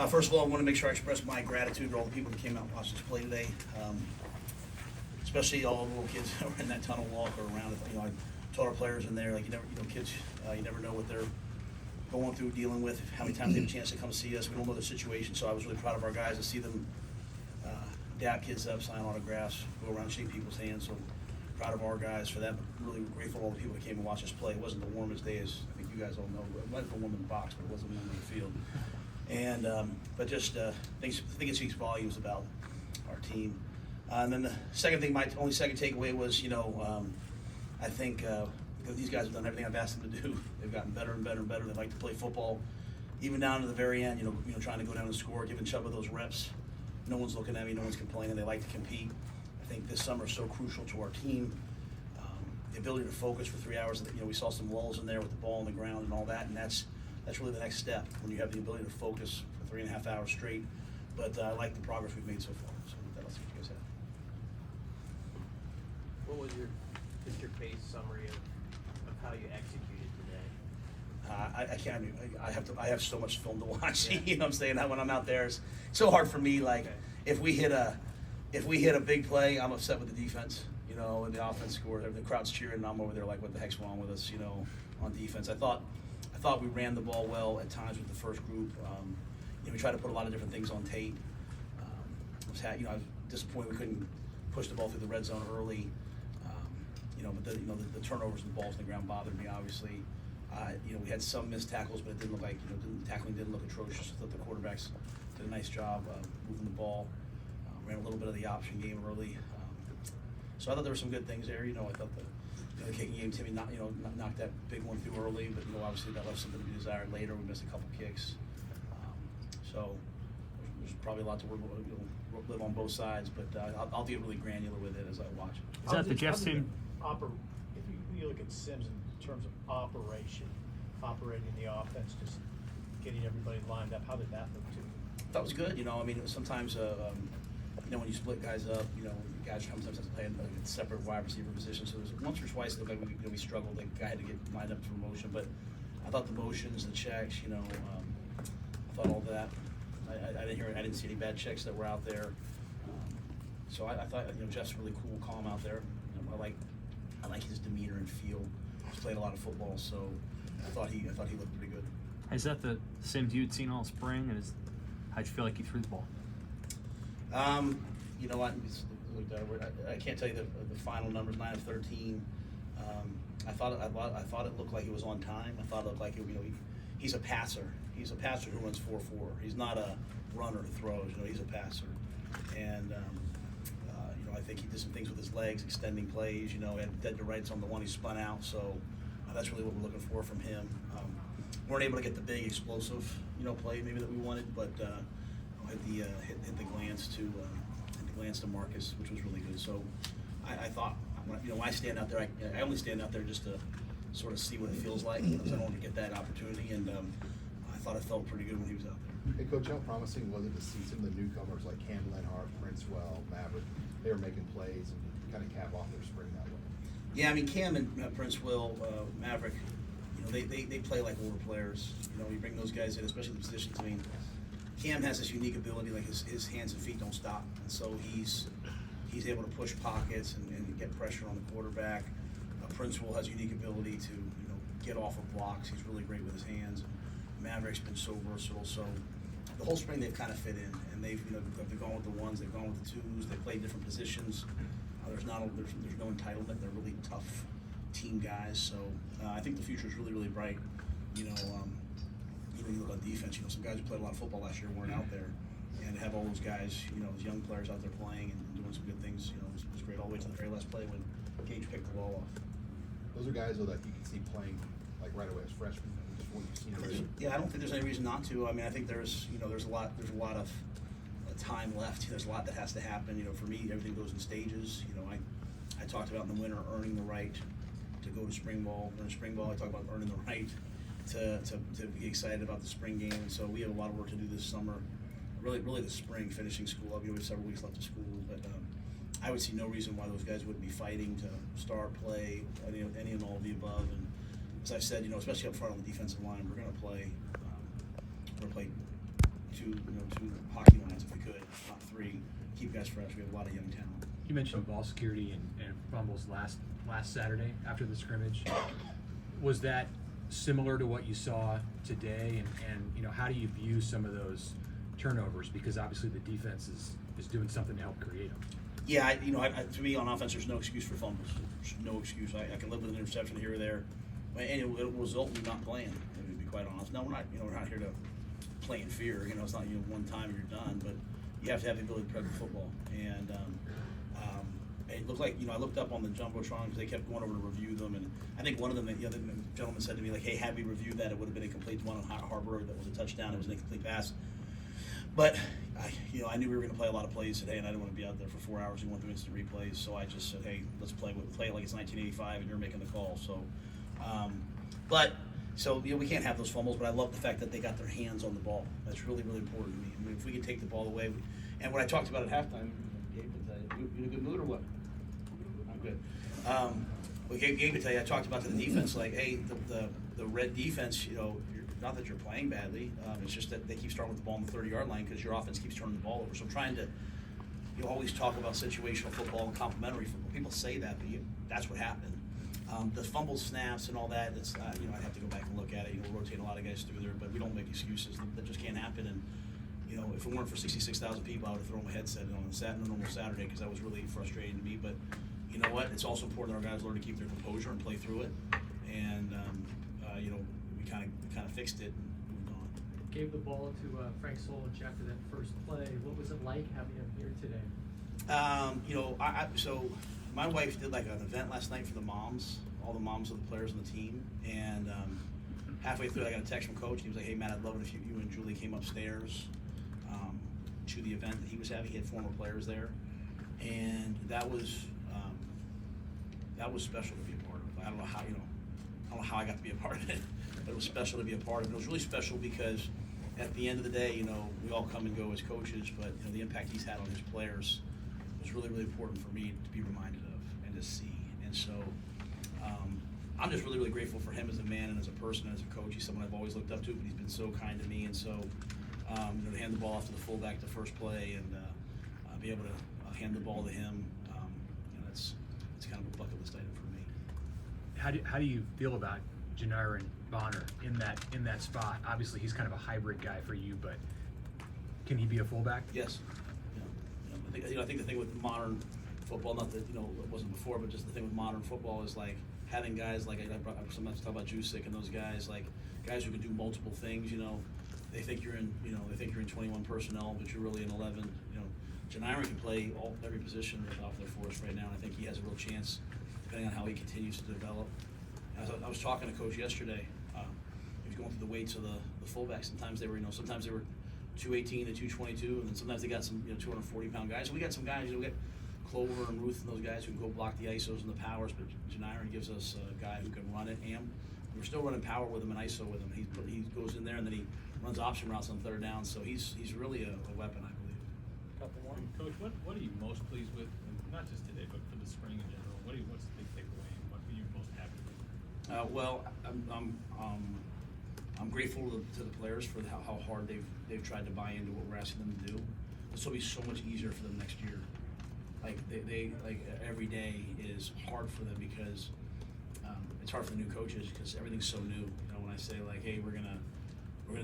First of all, I want to make sure I express my gratitude to all the people that came out and watched us play today, especially all the little kids that were in that tunnel walk or around it. I told our players in there, like, kids, you never know what they're going through, dealing with, how many times they have a chance to come see us. We don't know the situation, so I was really proud of our guys to see them dap kids up, sign autographs, go around, shake people's hands. So proud of our guys for that. Really grateful to all the people that came and watched us play. It wasn't the warmest day, as I think you guys all know. It might have been warm in the box, but it wasn't warm in the field. And but just I think it speaks volumes about our team. And then the second thing, my only second takeaway was, I think because these guys have done everything I've asked them to do. They've gotten better and better and better. They like to play football, even down to the very end. Trying to go down and score, giving Chuba those reps. No one's looking at me. No one's complaining. They like to compete. I think this summer is so crucial to our team. The ability to focus for 3 hours. We saw some lulls in there with the ball on the ground and all that, and that's really the next step when you have the ability to focus for 3.5 hours straight. But I like the progress we've made so far. So with that, I'll see what you guys have. What was just your base summary of how you executed today? I can't. I have so much film to watch. Yeah. You know what I'm saying? That when I'm out there, it's so hard for me. Like, if we hit a big play, I'm upset with the defense. And the offense scored. The crowd's cheering, and I'm over there like, what the heck's wrong with us? On defense, I thought we ran the ball well at times with the first group. We tried to put a lot of different things on tape. I was disappointed we couldn't push the ball through the red zone early. But the turnovers and the balls on the ground bothered me, obviously. We had some missed tackles, but it didn't look like, tackling didn't look atrocious. I thought the quarterbacks did a nice job moving the ball. Ran a little bit of the option game early. So I thought there were some good things there. I thought the kicking game, Timmy knocked that big one through early, but obviously that left something to be desired later. We missed a couple kicks. So there's probably a lot to live on both sides, but I'll get really granular with it as I watch it. Is that the Jeff team? If you look at Sims in terms of operating the offense, just getting everybody lined up, how did that look to you? That was good. Sometimes when you split guys up, guys sometimes have to play in a separate wide receiver position. So there's once or twice it looked like we struggled. The guy had to get lined up for motion, but I thought the motions, the checks, I thought all that. I didn't see any bad checks that were out there. So I thought Jeff's really cool, calm out there. I like his demeanor and feel. He's played a lot of football, so I thought he looked pretty good. Is that the same view you'd seen all spring? And how'd you feel like you threw the ball? You know what? I can't tell you the final numbers. 9 of 13. I thought it looked like he was on time. I thought it looked like he's a passer. He's a passer who runs 4.4. He's not a runner who throws. He's a passer, and I think he did some things with his legs, extending plays. He had dead to rights on the one he spun out. So that's really what we're looking for from him. Weren't able to get the big explosive play maybe that we wanted, but hit the glance to Marcus, which was really good. So I thought when I stand out there, I only stand out there just to sort of see what it feels like, because I don't want to get that opportunity. And I thought it felt pretty good when he was out there. Hey, Coach, how promising was it to see some of the newcomers like Cam Lenhart, Princewell, Maverick? They were making plays and kind of cap off their spring that way. Yeah, Cam and Princewell, Maverick, they play like older players. You bring those guys in, especially the positions. Cam has this unique ability, like his hands and feet don't stop, and so he's able to push pockets and get pressure on the quarterback. Princewell has a unique ability to get off of blocks. He's really great with his hands. Maverick's been so versatile. So the whole spring they've kind of fit in, and they've gone with the ones, they've gone with the twos. They play different positions. There's no entitlement. They're really tough team guys. So I think the future is really, really bright. You look on defense. Some guys who played a lot of football last year weren't out there, and to have all those guys, those young players out there playing and doing some good things, was great all the way to the very last play when Gage picked the ball off. Those are guys though that you can see playing like right away as freshmen. Just what you've seen already. Yeah, I don't think there's any reason not to. I think there's a lot of time left. There's a lot that has to happen. For me, everything goes in stages. I talked about in the winter earning the right to go to spring ball. During spring ball, I talked about earning the right to be excited about the spring game. And so we have a lot of work to do this summer. Really the spring, finishing school. We have several weeks left of school, but I would see no reason why those guys wouldn't be fighting to start, play, any and all of the above. And as I said, especially up front on the defensive line, we're going to play two hockey lines if we could, not 3. Keep guys fresh. We have a lot of young talent. You mentioned ball security and fumbles last Saturday after the scrimmage. Was that similar to what you saw today? And how do you view some of those turnovers? Because obviously the defense is doing something to help create them. Yeah, to me on offense, there's no excuse for fumbles. There's no excuse. I can live with an interception here or there, and it will result in you not playing. To be quite honest, no, we're not here to play in fear. It's not one time and you're done, but you have to have the ability to play football. And it looked like I looked up on the jumbotron because they kept going over to review them, and I think one of them, the gentleman said to me like, "Hey, had we reviewed that, it would have been a complete one on Harbor that was a touchdown. It was an incomplete pass." But I knew we were going to play a lot of plays today, and I didn't want to be out there for 4 hours and going through instant replays. So I just said, "Hey, let's play it like it's 1985, and you're making the call." So, we can't have those fumbles. But I love the fact that they got their hands on the ball. That's really, really important to me. I mean, if we could take the ball away, and what I talked about at halftime, Gabe, you in a good mood or what? I'm good. Gabe would tell you, I talked about to the defense, like, hey, the red defense, not that you're playing badly, it's just that they keep starting with the ball on the 30-yard line because your offense keeps turning the ball over. So I'm trying to, always talk about situational football and complementary football. People say that, but that's what happened. The fumble snaps and all that, that's, I'd have to go back and look at it. We'll rotate a lot of guys through there, but we don't make excuses. That just can't happen. And, if it weren't for 66,000 people, I would have thrown my headset on a normal Saturday because that was really frustrating to me. But you know what? It's also important that our guys learn to keep their composure and play through it. And, we kind of fixed it and moved on. Gave the ball to Frank Solich after that first play. What was it like having him here today? So my wife did like an event last night for the moms, all the moms of the players on the team. And halfway through, I got a text from Coach. He was like, "Hey, Matt, I'd love it if you and Julie came upstairs to the event that he was having. He had former players there. And that was special to be a part of. I don't know how I got to be a part of it, but it was special to be a part of it. It was really special because at the end of the day, we all come and go as coaches, but the impact he's had on his players was really, really important for me to be reminded of and to see. And so I'm just really, really grateful for him as a man and as a person and as a coach. He's someone I've always looked up to, but he's been so kind to me. And so to hand the ball off to the fullback the first play and be able to hand the ball to him, it's kind of a bucket list item for me. How do you feel about Janiron Bonner in that spot? Obviously, he's kind of a hybrid guy for you, but can he be a fullback? Yes. I think the thing with modern football, not that it wasn't before, but just the thing with modern football is like having guys like I sometimes talk about Jusic and those guys, like guys who can do multiple things. They think you're in 21 personnel, but you're really in 11. Janiron can play every position out there for us right now, and I think he has a real chance, depending on how he continues to develop. I was talking to Coach yesterday. He was going through the weights of the fullbacks. Sometimes they were 218 to 222, and then sometimes they got some 240-pound guys. So we got some guys. We got Clover and Ruth and those guys who can go block the ISOs and the powers. But Janiron gives us a guy who can run it. And we're still running power with him and ISO with him. He goes in there and then he runs option routes on third down. So he's really a weapon, I believe. Couple more. Coach, what are you most pleased with, not just today, but for the spring in general? What's the big takeaway, and what are you most happy with? Well, I'm grateful to the players for how hard they've tried to buy into what we're asking them to do. This will be so much easier for them next year. Like they every day is hard for them because it's hard for the new coaches because everything's so new. When I say like, hey, we're gonna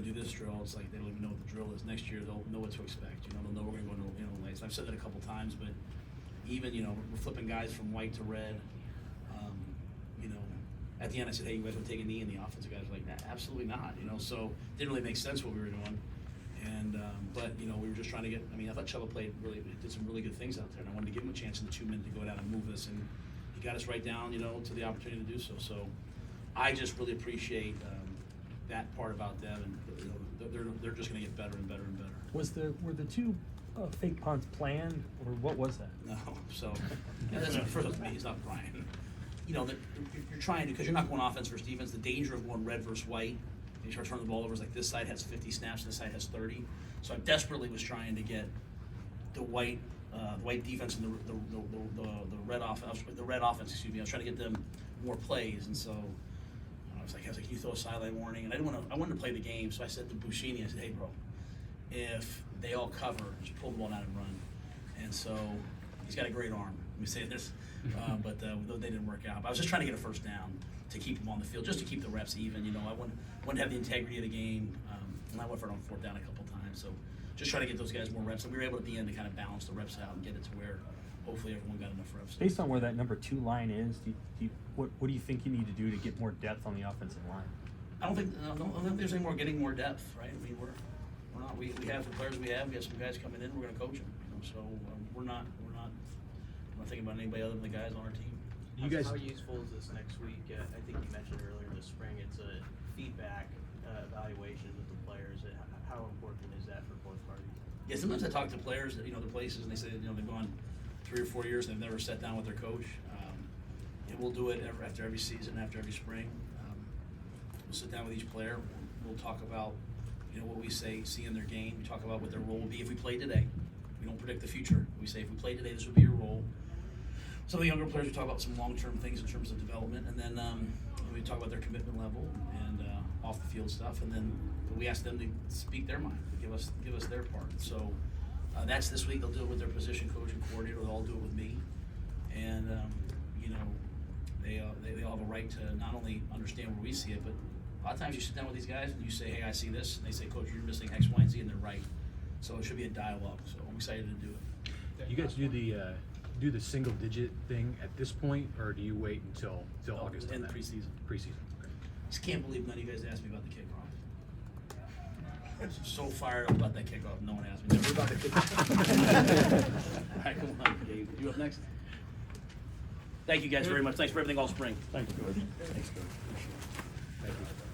do this drill, it's like they don't even know what the drill is. Next year they'll know what to expect. They'll know we're gonna go to lanes. I've said that a couple times, but even we're flipping guys from white to red. At the end I said, hey, you guys want to take a knee, and the offensive guys were like, nah, absolutely not. So it didn't really make sense what we were doing. And but we were just trying to get. I thought Chuba did some really good things out there, and I wanted to give him a chance in the 2 minutes to go down and move us, and he got us right down, to the opportunity to do so. So I just really appreciate that part about them, and they're just going to get better and better and better. Were the two fake punts planned, or what was that? No, so that's first of all, me. It's not Brian. You're trying to, because you're not going offense versus defense. The danger of going red versus white, and you start turning the ball over, is like this side has 50 snaps and this side has 30. So I desperately was trying to get the white defense and the red offense. Excuse me. I was trying to get them more plays, and so I was like, can you throw a sideline warning? And I wanted to play the game, so I said to Bushini, I said, hey, bro, if they all cover, just pull the ball out and run. And so he's got a great arm. Let me say this, but they didn't work out. But I was just trying to get a first down to keep him on the field, just to keep the reps even. You know, I wouldn't have the integrity of the game, and I went for it on fourth down a couple times. So just trying to get those guys more reps, and we were able at the end to kind of balance the reps out and get it to where hopefully everyone got enough reps. Based on where that number 2 line is, what do you think you need to do to get more depth on the offensive line? I don't think there's any more getting more depth, right? I mean, we're not. We have the players we have. We have some guys coming in. We're going to coach them. You know, so we're not thinking about anybody other than the guys on our team. You guys, How useful is this next week? I think you mentioned earlier in the spring, it's a feedback evaluation with the players. How important is that for both parties? Yeah, sometimes I talk to players that, you know, the places, and they say, you know, they've gone 3 or 4 years and they've never sat down with their coach. And we'll do it after every season, after every spring. We'll sit down with each player. We'll talk about, you know, what we see in their game. We talk about what their role will be if we play today. We don't predict the future. We say if we play today, this would be your role. Some of the younger players, we talk about some long-term things in terms of development, and then we talk about their commitment level and off the field stuff, and then we ask them to speak their mind, to give us their part. So that's this week. They'll do it with their position coach and coordinator. They'll all do it with me, and you know, they all have a right to not only understand where we see it, but a lot of times you sit down with these guys and you say, hey, I see this, and they say, Coach, you're missing X, Y, and Z, and they're right. So it should be a dialogue. So I'm excited to do it. you guys do the single digit thing at this point, or do you wait until August? In on that? preseason. Preseason. Okay. Just can't believe none of you guys asked me about the kickoff. I'm so fired up about that kickoff. No one asked me. Never about the kickoff. All right, come on, Gabe. You up next? Thank you guys very much. Thanks for everything all spring. Thank you, Coach. Thanks, Coach.